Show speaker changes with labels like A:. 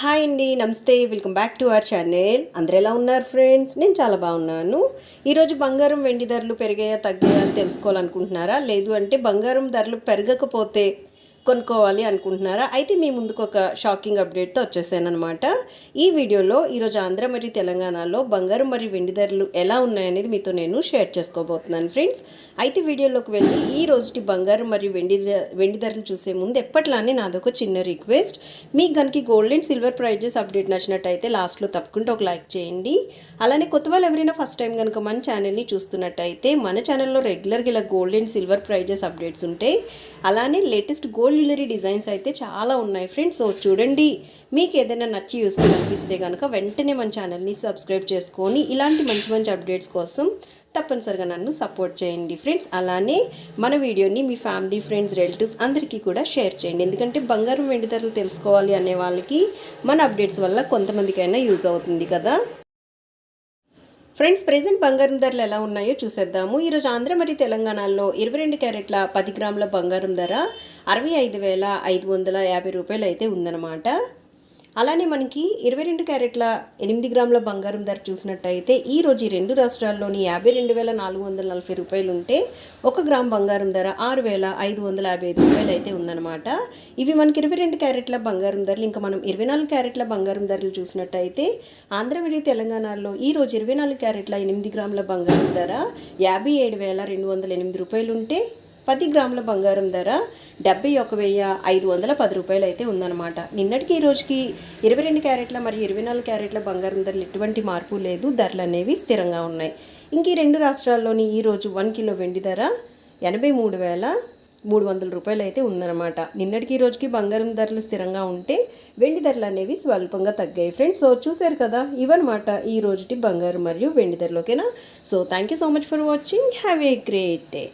A: Hi అండి, నమస్తే. Welcome back to our channel. అందరూ ఎలా ఉన్నారు ఫ్రెండ్స్? నేను చాలా బాగున్నాను. ఈరోజు బంగారం వెండి ధరలు పెరిగాయా తగ్గాయా అని తెలుసుకోవాలనుకుంటున్నారా? లేదు అంటే బంగారం ధరలు పెరగకపోతే కొనుక్కోవాలి అనుకుంటున్నారా? అయితే మీ ముందుకు ఒక షాకింగ్ అప్డేట్తో వచ్చేసాను అనమాట. ఈ వీడియోలో ఈరోజు ఆంధ్ర మరియు తెలంగాణలో బంగారం మరియు వెండి ధరలు ఎలా ఉన్నాయనేది మీతో నేను షేర్ చేసుకోబోతున్నాను ఫ్రెండ్స్. అయితే వీడియోలోకి వెళ్ళి ఈ రోజుటి బంగారం మరియు వెండి ధరలు చూసే ముందు ఎప్పట్లానే నాదొక చిన్న రిక్వెస్ట్. మీకు కనుక gold and silver prices update నచ్చినట్టయితే లాస్ట్లో తప్పకుండా ఒక లైక్ చేయండి. అలానే కొత్త వాళ్ళు ఎవరైనా ఫస్ట్ టైం కనుక మన ఛానల్ని చూస్తున్నట్టయితే మన ఛానల్లో రెగ్యులర్గా ఇలా gold and silver prices updates ఉంటాయి. అలానే లేటెస్ట్ గోల్డ్ జ్యువెలరీ డిజైన్స్ అయితే చాలా ఉన్నాయి ఫ్రెండ్స్. సో చూడండి, మీకు ఏదైనా నచ్చి యూస్ఫుల్ అనిపిస్తే కనుక వెంటనే మన ఛానల్ని సబ్స్క్రైబ్ చేసుకొని ఇలాంటి మంచి మంచి అప్డేట్స్ కోసం తప్పనిసరిగా నన్ను సపోర్ట్ చేయండి ఫ్రెండ్స్. అలానే మన వీడియోని మీ ఫ్యామిలీ, ఫ్రెండ్స్, రిలేటివ్స్ అందరికీ కూడా షేర్ చేయండి. ఎందుకంటే బంగారం వెండి ధరలు తెలుసుకోవాలి అనే వాళ్ళకి మన అప్డేట్స్ వల్ల కొంతమందికైనా యూజ్ అవుతుంది కదా ఫ్రెండ్స్. ప్రెజెంట్ బంగారం ధరలు ఎలా ఉన్నాయో చూసేద్దాము. ఈరోజు ఆంధ్ర మరియు తెలంగాణలో 22 క్యారెట్ల 10 గ్రాముల బంగారం ధర 65,550 రూపాయలు అయితే ఉందన్నమాట. అలానే మనకి 22 క్యారెట్ల 8 గ్రాముల బంగారం ధర చూసినట్టయితే ఈరోజు ఈ రెండు రాష్ట్రాల్లోని 52,440 రూపాయలు ఉంటే 1 గ్రామ్ బంగారం ధర 6,555 రూపాయలు అయితే ఉందన్నమాట. ఇవి మనకి 22 క్యారెట్ల బంగారం ధరలు. ఇంకా మనం 24 క్యారెట్ల బంగారం ధరలు చూసినట్టయితే ఆంధ్ర మరియు తెలంగాణలో ఈరోజు 24 క్యారెట్ల 8 గ్రాముల బంగారం ధర 57,208 రూపాయలు ఉంటే 10 గ్రాముల బంగారం ధర 71,510 రూపాయలు అయితే ఉందన్నమాట. నిన్నటికి ఈ రోజుకి 22 క్యారెట్ల మరియు 24 క్యారెట్ల బంగారం ధరలు ఎటువంటి మార్పు లేదు. ధరలు అనేవి స్థిరంగా ఉన్నాయి. ఇంక ఈ రెండు రాష్ట్రాల్లోని ఈరోజు 1 కిలో వెండి ధర 83,300 రూపాయలు అయితే ఉందన్నమాట. నిన్నటికి ఈ రోజుకి బంగారం ధరలు స్థిరంగా ఉంటే వెండి ధరలు అనేవి స్వల్పంగా తగ్గాయి ఫ్రెండ్స్. సో చూసారు కదా, ఇవన్నమాట ఈ రోజుటి బంగారం మరియు వెండి ధరలు. ఓకేనా? So thank you so much for watching. Have a great day.